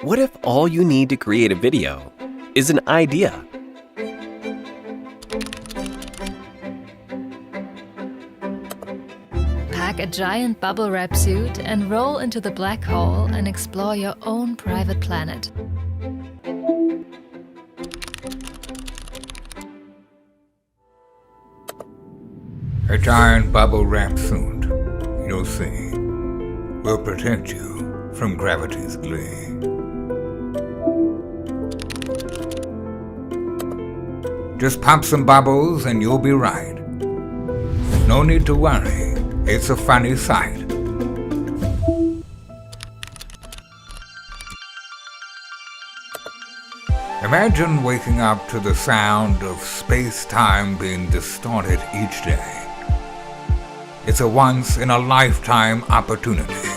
What if all you need to create a video is an idea? Pack a giant bubble wrap suit and roll into the black hole and explore your own private planet. A giant bubble wrap suit, you'll see, will protect you from gravity's glee. Just pop some bubbles and you'll be right. No need to worry, it's a funny sight. Imagine waking up to the sound of space-time being distorted each day. It's a once-in-a-lifetime opportunity.